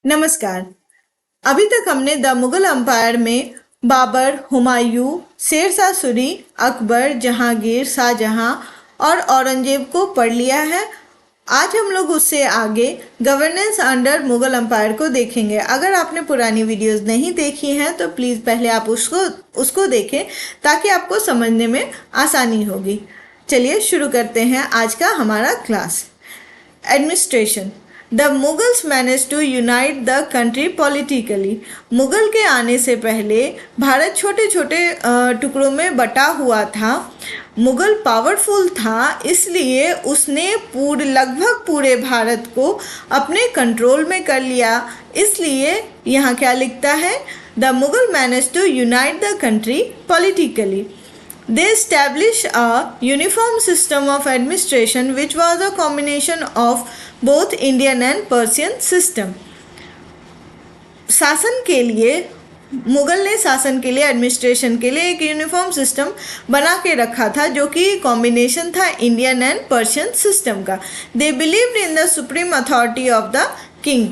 नमस्कार। अभी तक हमने द मुगल एम्पायर में बाबर, हुमायूं, शेरशाह सूरी, अकबर, जहांगीर, शाहजहां और औरंगजेब को पढ़ लिया है। आज हम लोग उससे आगे गवर्नेंस अंडर मुगल एम्पायर को देखेंगे। अगर आपने पुरानी वीडियोस नहीं देखी हैं तो प्लीज़ पहले आप उसको देखें ताकि आपको समझने में आसानी होगी। चलिए शुरू करते हैं आज का हमारा class. Administration. The Mughals manage to unite the country politically. Mughal के आने से पहले भारत छोटे छोटे टुकड़ों में बटा हुआ था। मुगल पावरफुल था, इसलिए उसने लगभग पूरे भारत को अपने कंट्रोल में कर लिया। इसलिए यहाँ क्या लिखता है, the Mughal manage to unite the country politically. They established a uniform system of administration which was a combination of both Indian and Persian system. शासन के लिए मुगल ने शासन के लिए एडमिनिस्ट्रेशन के लिए एक यूनिफॉर्म सिस्टम बना के रखा था जो कि कॉम्बिनेशन था इंडियन एंड पर्शियन सिस्टम का. They believed in the supreme authority of the king.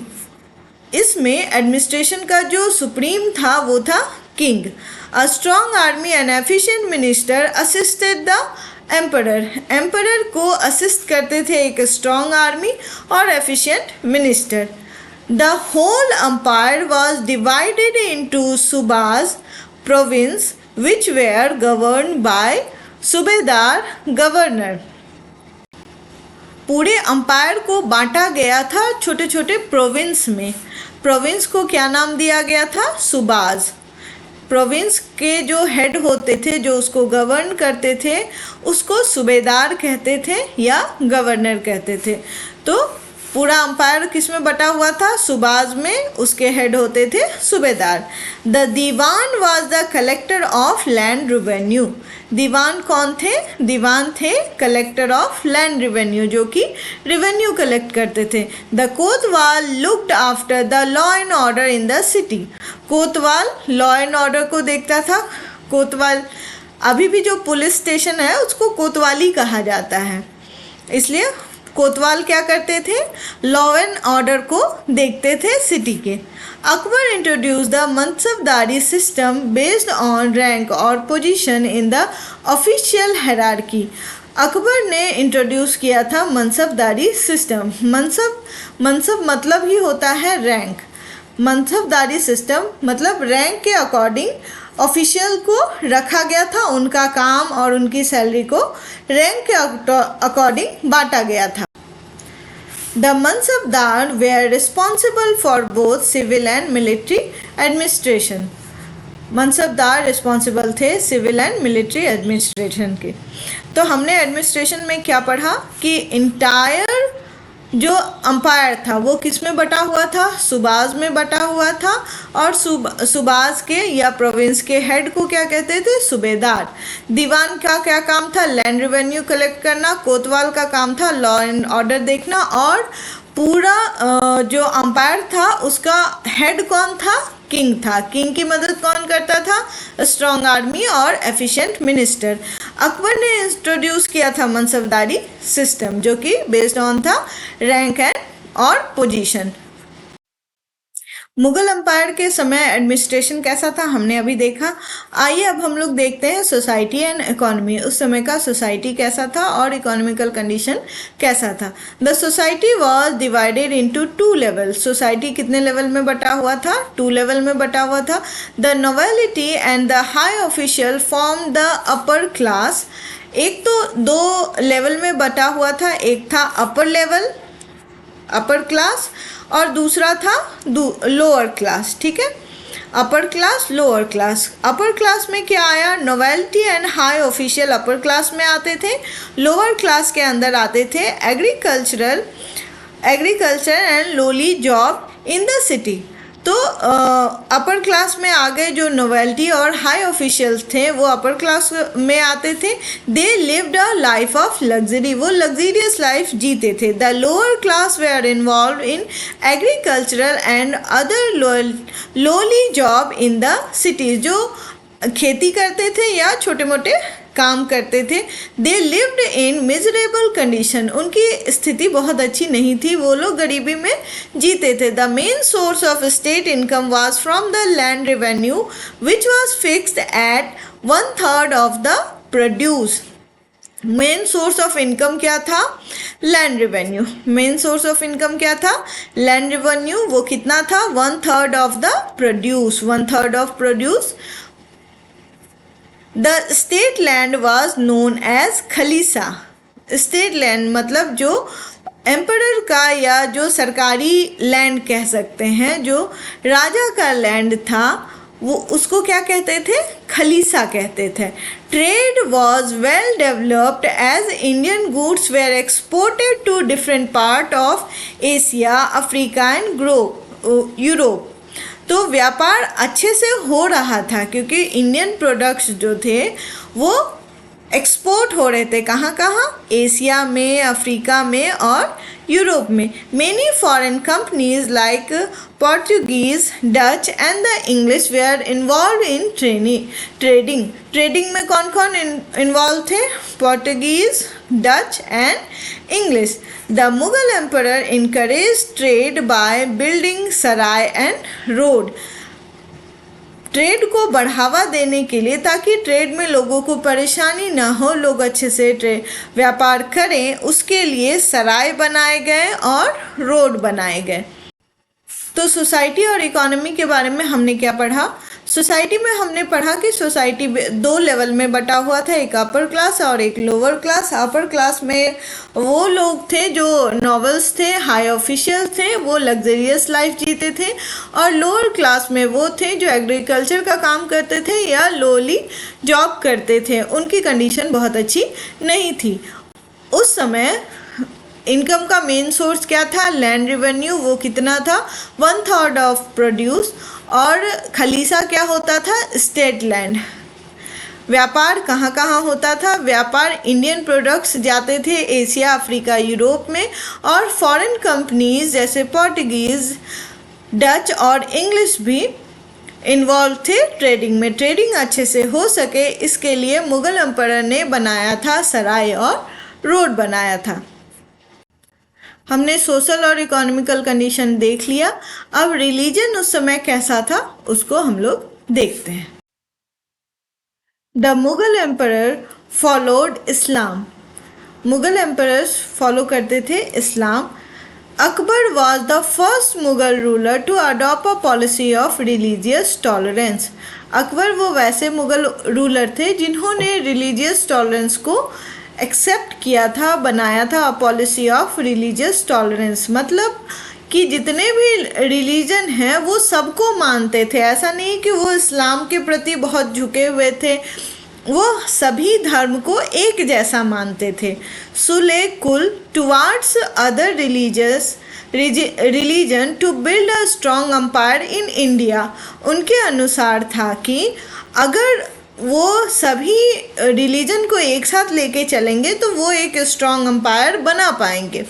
इसमें एडमिनिस्ट्रेशन का जो सुप्रीम था वो था king. A strong army and efficient minister assisted the emperor. Emperor को असिस्ट करते थे एक स्ट्रॉन्ग आर्मी और efficient minister. The whole empire was divided into सूबाज province which were governed by सूबेदार गवर्नर. पूरे अंपायर को बांटा गया था छोटे छोटे प्रोविंस में. प्रोविंस को क्या नाम दिया गया था, सूबाज. प्रोविंस के जो हेड होते थे, जो उसको गवर्न करते थे, उसको सूबेदार कहते थे या गवर्नर कहते थे. तो पूरा अंपायर किस में बटा हुआ था, सूबाज में. उसके हेड होते थे सूबेदार. The diwan was the collector of land revenue. Diwan कौन थे, दीवान थे कलेक्टर ऑफ लैंड रेवेन्यू, जो कि रेवेन्यू कलेक्ट करते थे. The Kotwal looked after the law and order in the city. Kotwal law and order को देखता था. कोतवाल अभी भी जो पुलिस स्टेशन है उसको कोतवाली कहा जाता है, इसलिए कोतवाल क्या करते थे, लॉ एंड ऑर्डर को देखते थे सिटी के. Akbar introduce the mansabdari system based on rank और position in the official hierarchy. Akbar ने इंट्रोड्यूस किया था मनसबदारी सिस्टम. मनसब मतलब ही होता है रैंक. मनसबदारी सिस्टम मतलब रैंक के अकॉर्डिंग ऑफिशियल को रखा गया था. उनका काम और उनकी सैलरी को रैंक के अकॉर्डिंग बांटा गया था. The Mansabdar were responsible for both civil and military administration. Mansabdar responsible थे सिविल एंड मिलिट्री एडमिनिस्ट्रेशन के. तो हमने एडमिनिस्ट्रेशन में क्या पढ़ा कि इंटायर जो अंपायर था वो किस में बटा हुआ था, सूबाज में बटा हुआ था. और सूबाज के या प्रोविंस के हेड को क्या कहते थे, सूबेदार. दीवान का क्या काम था, लैंड रेवेन्यू कलेक्ट करना. कोतवाल का काम था लॉ एंड ऑर्डर देखना. और पूरा जो अंपायर था उसका हेड कौन था, किंग था. किंग की मदद कौन करता था, स्ट्रॉन्ग आर्मी और एफिशिएंट मिनिस्टर. अकबर ने इंट्रोड्यूस किया था मनसबदारी सिस्टम जो कि बेस्ड ऑन था रैंक एंड और पोजीशन. मुगल एम्पायर के समय एडमिनिस्ट्रेशन कैसा था हमने अभी देखा. आइए अब हम लोग देखते हैं सोसाइटी एंड इकोनॉमी. उस समय का सोसाइटी कैसा था और इकोनॉमिकल कंडीशन कैसा था. The society was divided into 2 level. Society कितने लेवल में बटा हुआ था, 2 लेवल में बटा हुआ था. The nobility and the high official form the upper class. एक तो 2 लेवल में बटा हुआ था. एक था अपर लेवल, अपर क्लास, और दूसरा था लोअर क्लास. ठीक है, upper class, lower class. Upper class में क्या आया, novelty and high official upper class में आते थे. लोअर क्लास के अंदर आते थे agriculture and lolly job in the city. तो अपर क्लास में आ गए जो नोवेल्टी और हाई ऑफिशियल्स थे वो अपर क्लास में आते थे. They lived a life of luxury. वो लग्जरियस लाइफ जीते थे. The lower class were involve in agricultural and other lowly job in the cities. जो खेती करते थे या छोटे मोटे काम करते थे। They lived in miserable condition, उनकी स्थिति बहुत अच्छी नहीं थी, वो लोग गरीबी में जीते थे। The main source of state income was from the land revenue which was fixed at 1/3 of the produce. Main source of income क्या था? Land revenue. Main source of income क्या था? Land revenue. वो कितना था? 1/3 of the produce. 1/3 of produce. The state land was known as khalisa. State land मतलब जो emperor का या जो सरकारी लैंड कह सकते हैं, जो राजा का लैंड था, वो उसको क्या कहते थे? खलीसा कहते थे। Trade was well developed as Indian goods were exported to different part of Asia, Africa and Europe. तो व्यापार अच्छे से हो रहा था क्योंकि इंडियन प्रोडक्ट्स जो थे वो एक्सपोर्ट हो रहे थे। कहाँ कहाँ? एशिया में, अफ्रीका में और यूरोप में। Many foreign companies like Portuguese, Dutch and the English were involve in trading. Trading में कौन कौन इन्वॉल्व थे? Portuguese, Dutch and English. The Mughal emperor encourage trade by building sarai and road. Trade को बढ़ावा देने के लिए, ताकि ट्रेड में लोगों को परेशानी ना हो, लोग अच्छे से व्यापार करें, उसके लिए सराय बनाए गए और रोड बनाए गए। तो सोसाइटी और इकोनॉमी के बारे में हमने क्या पढ़ा? सोसाइटी में हमने पढ़ा कि सोसाइटी 2 लेवल में बटा हुआ था, एक अपर क्लास और एक लोअर क्लास। अपर क्लास में वो लोग थे जो नॉवेल्स थे, हाई ऑफिशियल थे, वो लग्जरियस लाइफ जीते थे। और लोअर क्लास में वो थे जो एग्रीकल्चर का काम करते थे या लोली जॉब करते थे, उनकी कंडीशन बहुत अच्छी नहीं थी। उस समय इनकम का मेन सोर्स क्या था? Land revenue. वो कितना था? 1/3 ऑफ प्रोड्यूस। और खलीसा क्या होता था? State land. व्यापार कहाँ कहाँ होता था? व्यापार इंडियन प्रोडक्ट्स जाते थे एशिया, अफ्रीका, यूरोप में, और फॉरेन कंपनीज जैसे पोर्टुगीज, डच और इंग्लिश भी इन्वॉल्व थे ट्रेडिंग में। ट्रेडिंग अच्छे से हो सके इसके लिए मुगल एम्परर ने बनाया था सराय और रोड बनाया था। हमने सोशल और इकोनॉमिकल कंडीशन देख लिया। अब रिलीजन उस समय कैसा था उसको हम लोग देखते हैं। The Mughal emperor followed Islam. Mughal emperors follow करते थे इस्लाम। Akbar was the first Mughal ruler to adopt a policy of religious tolerance. Akbar वो वैसे मुगल रूलर थे जिन्होंने रिलीजियस टॉलरेंस को एक्सेप्ट किया था, बनाया था पॉलिसी ऑफ रिलीजियस टॉलरेंस। मतलब कि जितने भी रिलीजन हैं वो सबको मानते थे। ऐसा नहीं कि वो इस्लाम के प्रति बहुत झुके हुए थे, वो सभी धर्म को एक जैसा मानते थे। सुले कुल towards other religion to build a strong empire in India. उनके अनुसार था कि अगर वो सभी रिलीजन को एक साथ लेके चलेंगे तो वो एक स्ट्रॉन्ग एम्पायर बना पाएंगे।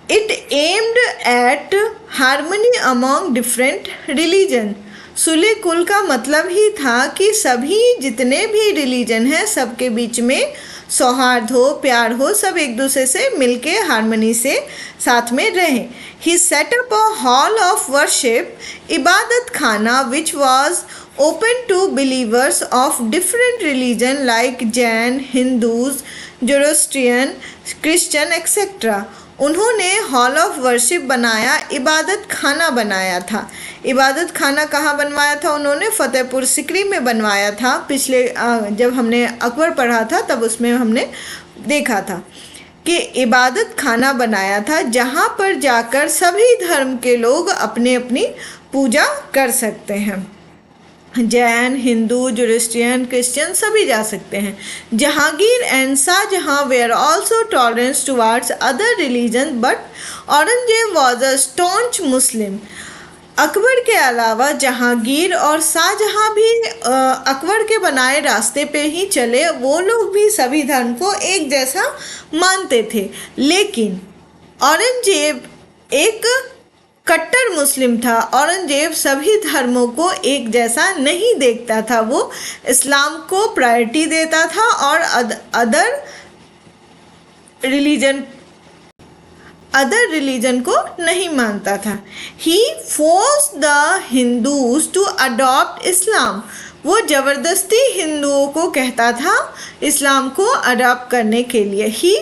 It aimed at harmony among different religion. Sule कुल का मतलब ही था कि सभी जितने भी रिलीजन हैं सबके बीच में सौहार्द हो, प्यार हो, सब एक दूसरे से मिलके हार्मनी से साथ में रहें। He set up a hall of worship, Ibadat Khana, which was open to believers of different religion like Jain, Hindus, Zoroastrian, Christian etc. उन्होंने हॉल ऑफ वर्शिप बनाया, इबादत खाना बनाया था। इबादत खाना कहाँ बनवाया था उन्होंने? फतेहपुर सिकरी में बनवाया था। पिछले जब हमने अकबर पढ़ा था तब उसमें हमने देखा था कि इबादत खाना बनाया था जहाँ पर जाकर सभी धर्म के लोग अपनी अपनी पूजा कर सकते हैं। जैन, हिंदू, जोरोस्ट्रियन, क्रिश्चियन सभी जा सकते हैं। Jahangir and Shahjahan were also tolerance towards other religion but Aurangzeb was a staunch Muslim. Akbar के अलावा जहांगीर और शाहजहां भी अकबर के बनाए रास्ते पे ही चले। वो लोग भी सभी धर्म को एक जैसा मानते थे, लेकिन औरंगजेब एक कट्टर मुस्लिम था। औरंगजेब सभी धर्मों को एक जैसा नहीं देखता था, वो इस्लाम को प्रायोरिटी देता था और रिलीजन अदर रिलीजन को नहीं मानता था। He force the Hindus to adopt Islam, वो जबरदस्ती हिंदुओं को कहता था इस्लाम को अडॉप्ट करने के लिए। ही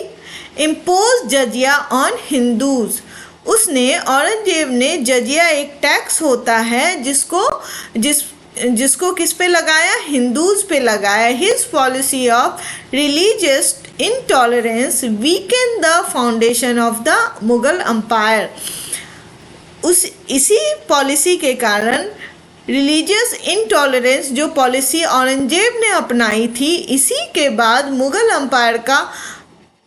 इम्पोज जजिया ऑन हिंदूज, उसने औरंगजेब ने जजिया एक टैक्स होता है जिसको किस पे लगाया, हिंदूज पे लगाया। His policy of religious intolerance weakened the foundation of the Mughal empire, इसी पॉलिसी के कारण रिलीजियस इंटॉलरेंस जो पॉलिसी औरंगजेब ने अपनाई थी, इसी के बाद मुगल एम्पायर का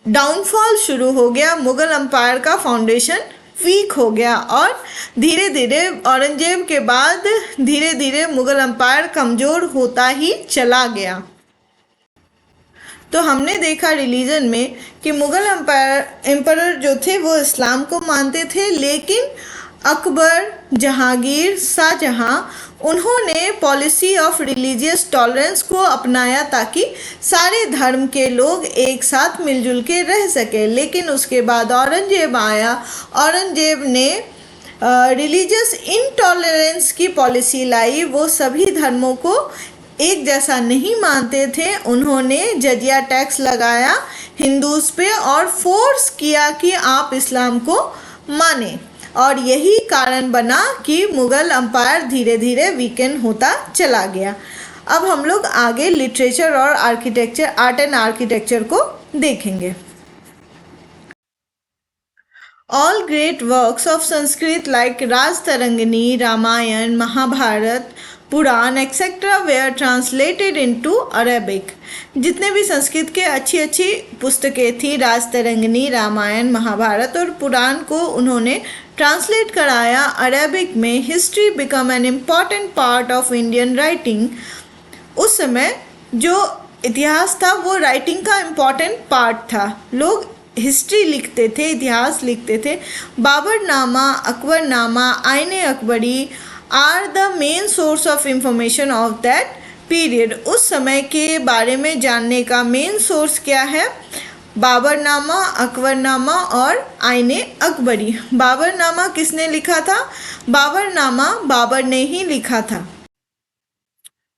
डाउनफॉल शुरू हो गया, मुगल एम्पायर का फाउंडेशन वीक हो गया और धीरे धीरे औरंगजेब के बाद धीरे धीरे मुगल एम्पायर कमज़ोर होता ही चला गया। तो हमने देखा रिलीजन में कि मुगल एम्पायर जो थे वो इस्लाम को मानते थे, लेकिन अकबर, जहांगीर, शाहजहां उन्होंने पॉलिसी ऑफ रिलीजियस टॉलरेंस को अपनाया ताकि सारे धर्म के लोग एक साथ मिलजुल के रह सके। लेकिन उसके बाद औरंगजेब आया, औरंगजेब ने रिलीजियस इनटॉलरेंस की पॉलिसी लाई, वो सभी धर्मों को एक जैसा नहीं मानते थे। उन्होंने जजिया टैक्स लगाया हिंदूज पे और फोर्स किया कि आप इस्लाम को माने, और यही कारण बना कि मुगल एम्पायर धीरे धीरे वीकेंड होता चला गया। अब हम लोग आगे लिटरेचर और आर्किटेक्चर, आर्ट एंड आर्किटेक्चर को देखेंगे। All great works of Sanskrit like Rajtarangini, Ramayana, Mahabharat, Purana etcetera were translated into Arabic. जितने भी संस्कृत के अच्छी अच्छी पुस्तकें थी, राजतरंगिनी, रामायण, महाभारत और पुराण को उन्होंने ट्रांसलेट कराया अरेबिक में। History become an important part of Indian writing. उस समय जो इतिहास था वो राइटिंग का इम्पॉर्टेंट पार्ट था, लोग हिस्ट्री लिखते थे, इतिहास लिखते थे। Baburnama, Akbarnama, Ain-i Akbari are the main source of information of that period. उस समय के बारे में जानने का मेन सोर्स क्या है? बाबरनामा, अकबरनामा और आईने अकबरी। बाबरनामा किसने लिखा था? बाबरनामा बाबर ने ही लिखा था।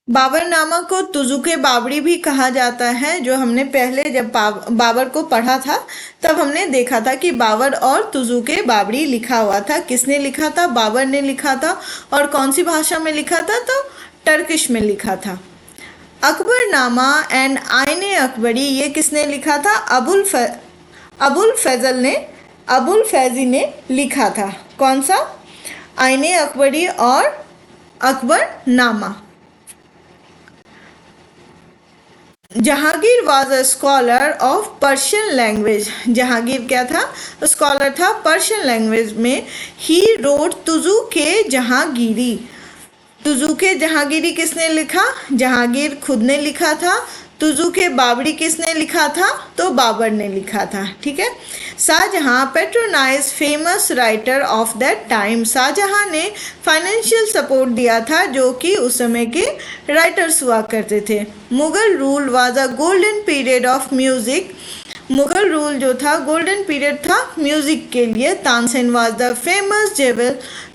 बाबरनामा को तुजुके बाबरी भी कहा जाता है। जो हमने पहले जब बाबर को पढ़ा था तब हमने देखा था कि बाबर और तुजुके बाबरी लिखा हुआ था। किसने लिखा था? बाबर ने लिखा था। और कौन सी भाषा में लिखा था? तो टर्किश में लिखा था। अकबरनामा एंड आईने अकबरी ये किसने लिखा था? अबुल फैजी ने लिखा था। कौन सा? आईने अकबरी और Akbarnama. Jahangir was a scholar of Persian language. Jahangir क्या था? स्कॉलर था पर्शियन लैंग्वेज में। ही रोड तुजुके जहांगीरी। तुजुके जहांगीरी किसने लिखा? जहांगीर खुद ने लिखा था। तुजुके बाबरी किसने लिखा था? तो बाबर ने लिखा था। ठीक है। Shahjahan patronize famous writer of that time. Shahjahan ने फाइनेंशियल सपोर्ट दिया था जो कि उस समय के राइटर्स हुआ करते थे। Mughal rule was a golden period of music. Mughal rule जो था गोल्डन पीरियड था म्यूजिक के लिए। Tansen was the famous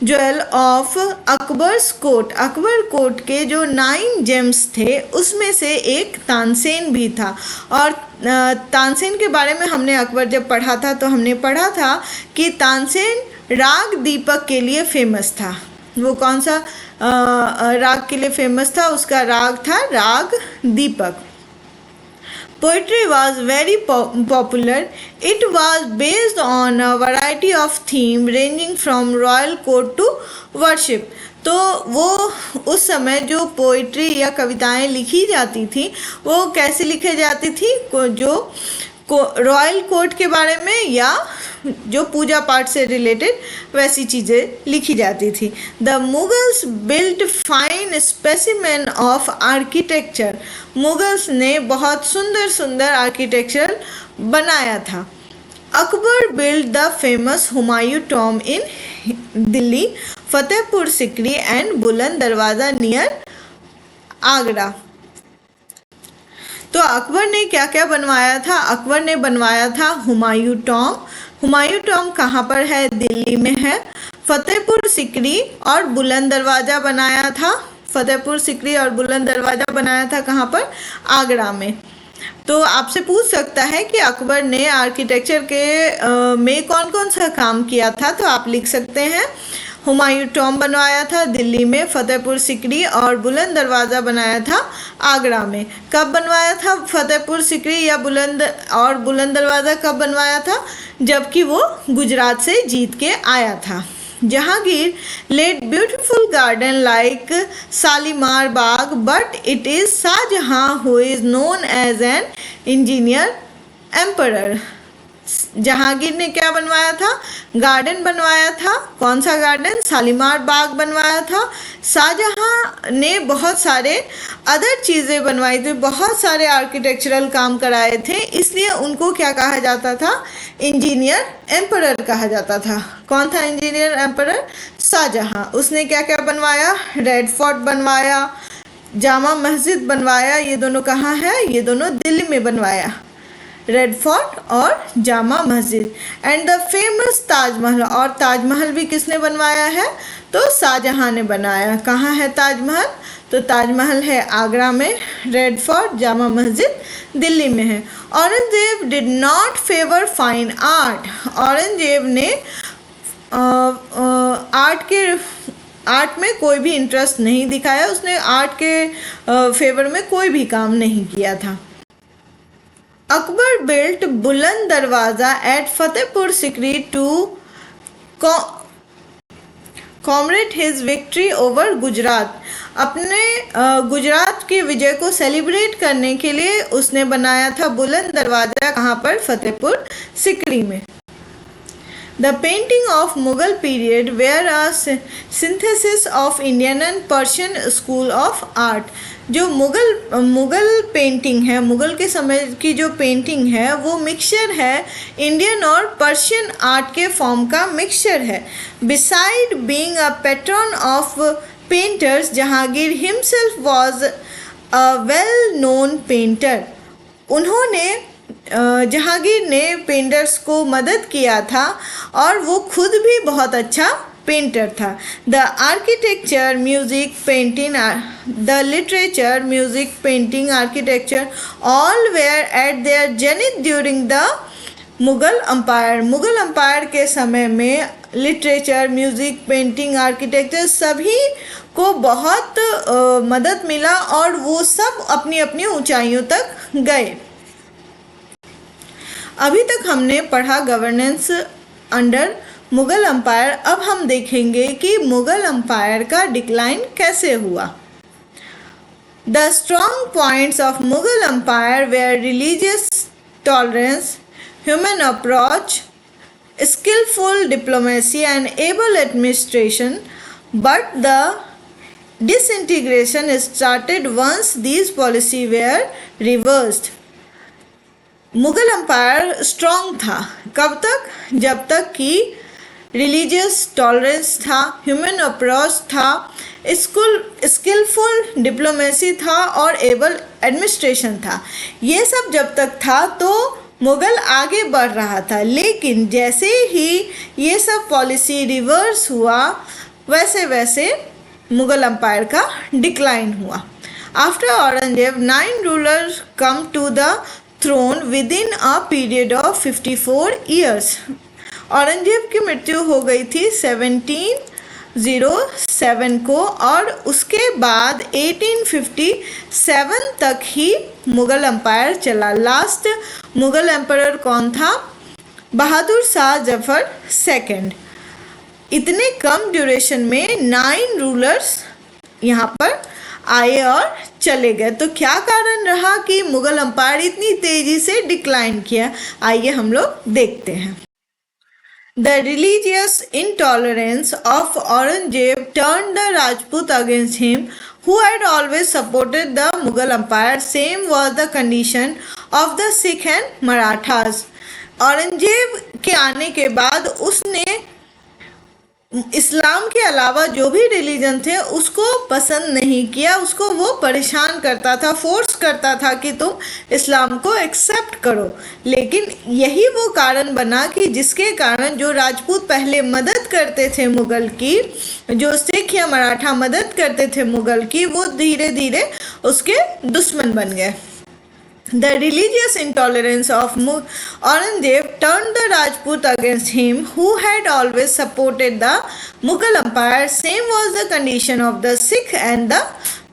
jewel of Akbar's court. Akbar court के जो 9 जेम्स थे उसमें से एक तानसेन भी था। और तानसेन के बारे में हमने अकबर जब पढ़ा था तो हमने पढ़ा था कि तानसेन राग दीपक के लिए फेमस था। वो कौन सा राग के लिए फेमस था? उसका राग था राग दीपक। Poetry was very popular. It was based on a variety of themes ranging from royal court to worship. तो वो उस समय जो पोइट्री या कविताएं लिखी जाती थी वो कैसे लिखी जाती थी? जो रॉयल कोर्ट के बारे में या जो पूजा पाठ से रिलेटेड वैसी चीज़ें लिखी जाती थी। The Mughals built fine specimen of architecture. Mughals ने बहुत सुंदर सुंदर आर्किटेक्चर बनाया था। Akbar build the famous Humayun Tom in Delhi, Fatehpur Sikri and बुलंद दरवाज़ा नियर आगरा। तो अकबर ने क्या क्या बनवाया था? अकबर ने बनवाया था हुमायूं टॉम। हुमायूं टॉम कहाँ पर है? दिल्ली में है। फतेहपुर सिकरी और बुलंद दरवाज़ा बनाया था। फतेहपुर सिकरी और बुलंद दरवाज़ा बनाया था कहाँ पर? आगरा में। तो आपसे पूछ सकता है कि अकबर ने आर्किटेक्चर के में कौन कौन सा काम किया था, तो आप लिख सकते हैं हुमायूं टॉम बनवाया था दिल्ली में, फतेहपुर सिकरी और बुलंद दरवाज़ा बनाया था आगरा में। कब बनवाया था फतेहपुर सिकरी या बुलंद दरवाज़ा कब बनवाया था? जबकि वो गुजरात से जीत के आया था। Jahangir laid beautiful garden like Shalimar Bagh, but it is Shahjahan who is known as an engineer emperor. Jahangir ने क्या बनवाया था? गार्डन बनवाया था। कौन सा गार्डन? शालीमार बाग बनवाया था। शाहजहां ने बहुत सारे अदर चीज़ें बनवाई थी, बहुत सारे आर्किटेक्चरल काम कराए थे, इसलिए उनको क्या कहा जाता था? इंजीनियर एम्परर कहा जाता था। कौन था इंजीनियर एम्परर? शाहजहां। उसने क्या क्या बनवाया? रेड फोर्ट बनवाया, जामा मस्जिद बनवाया। ये दोनों कहाँ है? ये दोनों दिल्ली में बनवाया, रेड फोर्ट और Jama Masjid. And the famous Taj Mahal, और ताजमहल भी किसने बनवाया है? तो शाहजहां ने बनाया। कहाँ है ताजमहल? तो ताजमहल है आगरा में, रेड फोर्ट, जामा मस्जिद दिल्ली में है। Aurangzeb did not favour fine art. Aurangzeb ने आर्ट में कोई भी इंटरेस्ट नहीं दिखाया। उसने आर्ट के फेवर में कोई भी काम नहीं किया था। Akbar built Buland Darwaza at Fatehpur Sikri to commemorate his victory over Gujarat. अपने गुजरात की विजय को सेलिब्रेट करने के लिए उसने बनाया था बुलंद दरवाज़ा। कहाँ पर? फतेहपुर सिकरी में। The painting of Mughal period were a synthesis of Indian and Persian school of art। जो मुग़ल पेंटिंग है, मुग़ल के समय की जो पेंटिंग है वो मिक्सचर है इंडियन और पर्शियन आर्ट के फॉर्म का मिक्सचर है। Beside being a pattern of painters, Jahangir himself was a well known painter. उन्होंने जहांगीर ने पेंटर्स को मदद किया था और वो खुद भी बहुत अच्छा पेंटर था। The architecture, music, painting, the literature, music, painting, architecture all were at their zenith during the Mughal empire. Mughal empire के समय में लिटरेचर, म्यूजिक, पेंटिंग, आर्किटेक्चर सभी को बहुत मदद मिला और वो सब अपनी अपनी ऊंचाइयों तक गए। अभी तक हमने पढ़ा गवर्नेंस अंडर मुग़ल अम्पायर। अब हम देखेंगे कि मुग़ल अम्पायर का डिक्लाइन कैसे हुआ। The strong points of Mughal empire were religious tolerance, human approach, skillful diplomacy and able administration, but the disintegration started once these policies were reversed। Mughal empire strong था कब तक? जब तक कि रिलीजियस टॉलरेंस था, ह्यूमन अप्रोच था, स्किलफुल डिप्लोमेसी था और एबल एडमिनिस्ट्रेशन था। ये सब जब तक था तो मुग़ल आगे बढ़ रहा था, लेकिन जैसे ही ये सब पॉलिसी रिवर्स हुआ वैसे वैसे मुग़ल अम्पायर का डिक्लाइन हुआ। After Aurangzeb 9 rulers come to the throne within a period of 54 years. Aurangzeb की मृत्यु हो गई थी 1707 को और उसके बाद 1857 तक ही मुग़ल अम्पायर चला। लास्ट मुग़ल एम्परर कौन था? बहादुर शाह जफर सेकंड। इतने कम ड्यूरेशन में 9 रूलर्स यहाँ पर आए और चले गए। तो क्या कारण रहा कि मुग़ल अम्पायर इतनी तेज़ी से डिक्लाइन किया? आइए हम लोग देखते हैं। The religious intolerance of Aurangzeb turned the Rajput against him, who had always supported the Mughal Empire. Same was the condition of the Sikh and Marathas। Aurangzeb के आने के बाद उसने इस्लाम के अलावा जो भी रिलीजन थे उसको पसंद नहीं किया, उसको वो परेशान करता था, फोर्स करता था कि तुम इस्लाम को एक्सेप्ट करो। लेकिन यही वो कारण बना कि जिसके कारण जो राजपूत पहले मदद करते थे मुगल की, जो सिख या मराठा मदद करते थे मुगल की, वो धीरे धीरे उसके दुश्मन बन गए। The religious intolerance of Aurangzeb turned the Rajput against him, who had always supported the Mughal Empire. Same was the condition of the Sikh and the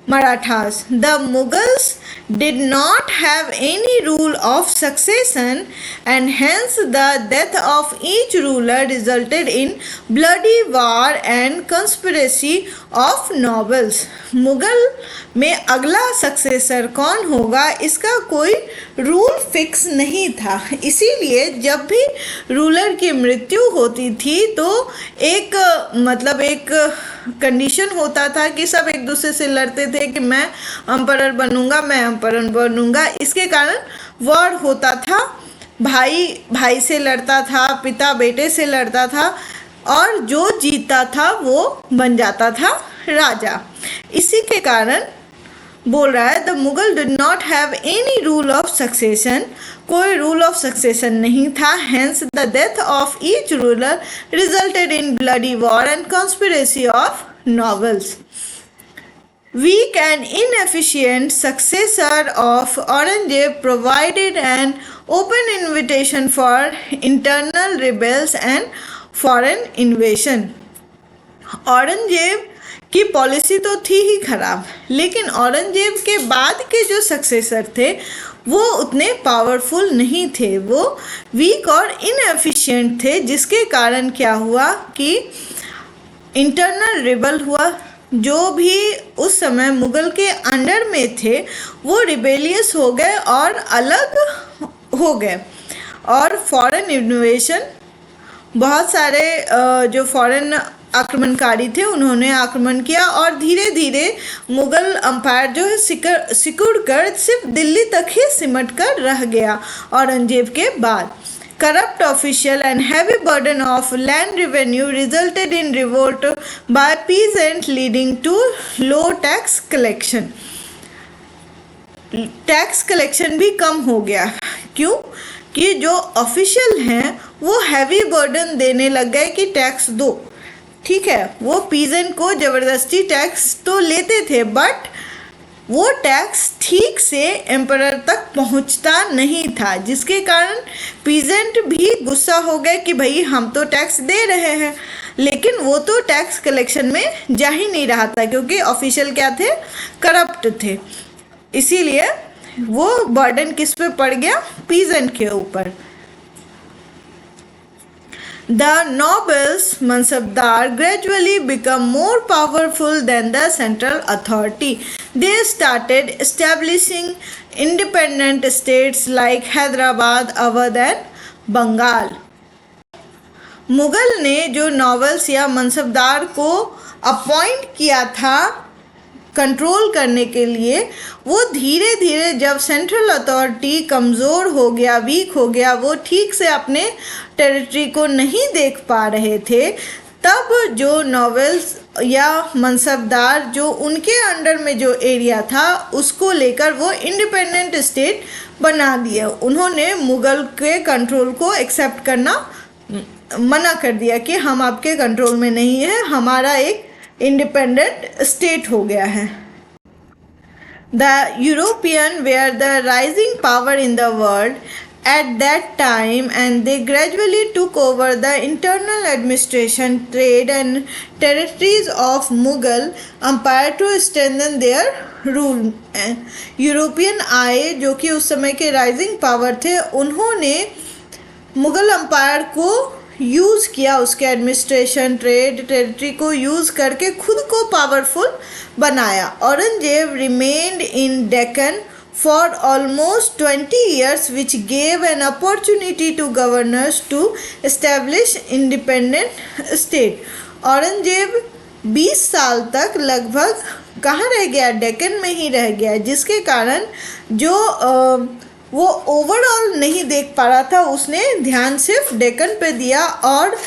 Marathas. The Mughals did not have any rule of succession, and hence the death of each ruler resulted in bloody war and conspiracy of nobles. Mughal में अगला successor कौन होगा इसका कोई rule fix नहीं था, इसीलिए जब भी रूलर की मृत्यु होती थी तो एक एक कंडीशन होता था कि सब एक दूसरे से लड़ते थे कि मैं अम्परर बनूंगा, मैं अम्परर बनूंगा। इसके कारण वॉर होता था, भाई भाई से लड़ता था, पिता बेटे से लड़ता था, और जो जीतता था वो बन जाता था राजा। इसी के कारण बोल रहा है the Mughal did not have any rule of succession, कोई रूल ऑफ सक्सेशन नहीं था। Hence the death of each ruler resulted in bloody war and conspiracy of novels. Weak and inefficient successor of Aurangzeb provided an open invitation for internal rebels and foreign invasion. Aurangzeb की policy तो थी ही खराब, लेकिन औरंगजेब के बाद के जो successor थे वो उतने पावरफुल नहीं थे, वो वीक और इनएफिशिएंट थे, जिसके कारण क्या हुआ कि इंटरनल रिबल हुआ। जो भी उस समय मुगल के अंडर में थे वो रिबेलियस हो गए और अलग हो गए, और फॉरेन इन्वेशन, बहुत सारे जो फॉरेन आक्रमणकारी थे उन्होंने आक्रमण किया, और धीरे धीरे मुगल अम्पायर जो है सिकुड़ कर सिर्फ दिल्ली तक ही सिमट कर रह गया औरंगजेब के बाद। Corrupt official and heavy burden of land revenue resulted in revolt by peasants, leading to low tax collection. Tax collection भी कम हो गया, क्यों कि जो ऑफिशियल हैं वो हैवी बर्डन देने लग गए कि टैक्स दो। ठीक है, वो पीजेंट को ज़बरदस्ती टैक्स तो लेते थे, बट वो टैक्स ठीक से एम्परर तक पहुंचता नहीं था, जिसके कारण पीजेंट भी गुस्सा हो गए कि भाई हम तो टैक्स दे रहे हैं, लेकिन वो तो टैक्स कलेक्शन में जा ही नहीं रहा था, क्योंकि ऑफिशियल क्या थे, करप्ट थे। इसीलिए वो बर्डन किस पे पड़ गया, पीजेंट के ऊपर। The nobles, Mansabdar, gradually become more powerful than the central authority. They started establishing independent states like Hyderabad, Awadh and Bengal. Mughal ने जो नॉवेल्स या मनसबदार को अपॉइंट किया था कंट्रोल करने के लिए, वो धीरे धीरे जब सेंट्रल अथॉरिटी कमज़ोर हो गया, वीक हो गया, वो ठीक से अपने टेरिटरी को नहीं देख पा रहे थे, तब जो नॉवेल्स या मनसबदार जो उनके अंडर में जो एरिया था उसको लेकर वो इंडिपेंडेंट स्टेट बना दिया। उन्होंने मुगल के कंट्रोल को एक्सेप्ट करना मना कर दिया कि हम आपके कंट्रोल में नहीं है, हमारा एक इंडिपेंडेंट स्टेट हो गया है। The European were the rising power in the world at that time, and they gradually took over the internal administration, trade and territories of Mughal empire to strengthen their rule. European आए जो कि उस समय के rising power थे, उन्होंने Mughal empire को use किया, उसके एडमिनिस्ट्रेशन, ट्रेड, टेरिटरी को यूज़ करके खुद को पावरफुल बनाया। Aurangzeb remained in Deccan for almost 20 years, which gave an opportunity to governors to establish independent state. Aurangzeb 20 साल तक लगभग कहाँ रह गया, डेक्कन में ही रह गया, जिसके कारण जो वो ओवरऑल नहीं देख पा रहा था, उसने ध्यान सिर्फ डेक्कन पे दिया और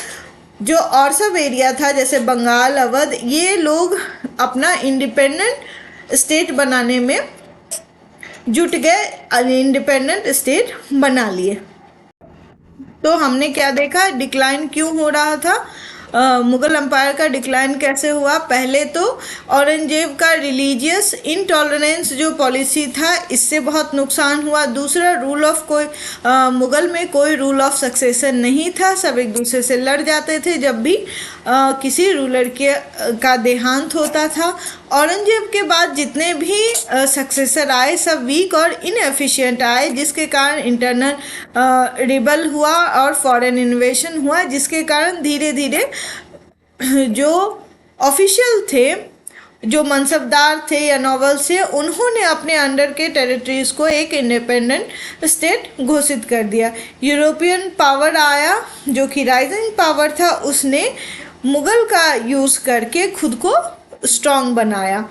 जो और सब एरिया था जैसे बंगाल, अवध, ये लोग अपना इंडिपेंडेंट स्टेट बनाने में जुट गए, इंडिपेंडेंट स्टेट बना लिए। तो हमने क्या देखा, डिक्लाइन क्यों हो रहा था, मुगल एम्पायर का डिक्लाइन कैसे हुआ। पहले तो औरंगजेब का रिलीजियस इनटॉलरेंस जो पॉलिसी था, इससे बहुत नुकसान हुआ। दूसरा, रूल ऑफ मुगल में कोई रूल ऑफ सक्सेशन नहीं था, सब एक दूसरे से लड़ जाते थे जब भी किसी रूलर का देहांत होता था। औरंगजेब के बाद जितने भी सक्सेसर आए सब वीक और इनएफिशिएंट आए, जिसके कारण इंटरनल रिबल हुआ और फॉरेन इन्वेशन हुआ, जिसके कारण धीरे धीरे जो ऑफिशियल थे, जो मनसबदार थे या नॉवल्स थे, उन्होंने अपने अंडर के टेरिटरीज को एक इंडिपेंडेंट स्टेट घोषित कर दिया। यूरोपियन पावर आया जो कि राइजिंग पावर था, उसने मुगल का यूज़ करके खुद को स्ट्रॉन्ग बनाया।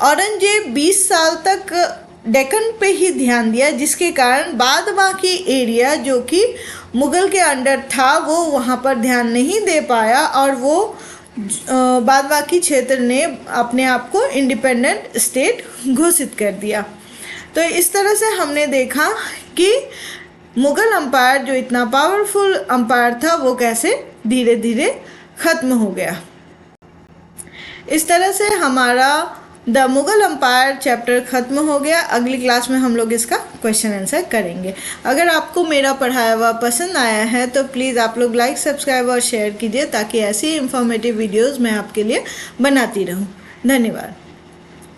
औरंगजेब 20 साल तक डेक्कन पे ही ध्यान दिया, जिसके कारण बाद बाकी एरिया जो कि मुगल के अंडर था वो वहाँ पर ध्यान नहीं दे पाया और वो बाद बाकी क्षेत्र ने अपने आप को इंडिपेंडेंट स्टेट घोषित कर दिया। तो इस तरह से हमने देखा कि मुगल एम्पायर जो इतना पावरफुल एम्पायर था वो कैसे धीरे धीरे ख़त्म हो गया। इस तरह से हमारा द मुगल एम्पायर चैप्टर ख़त्म हो गया। अगली क्लास में हम लोग इसका क्वेश्चन आंसर करेंगे। अगर आपको मेरा पढ़ाया हुआ पसंद आया है तो प्लीज़ आप लोग लाइक, सब्सक्राइब और शेयर कीजिए, ताकि ऐसी इंफॉर्मेटिव वीडियोज़ मैं आपके लिए बनाती रहूँ। धन्यवाद।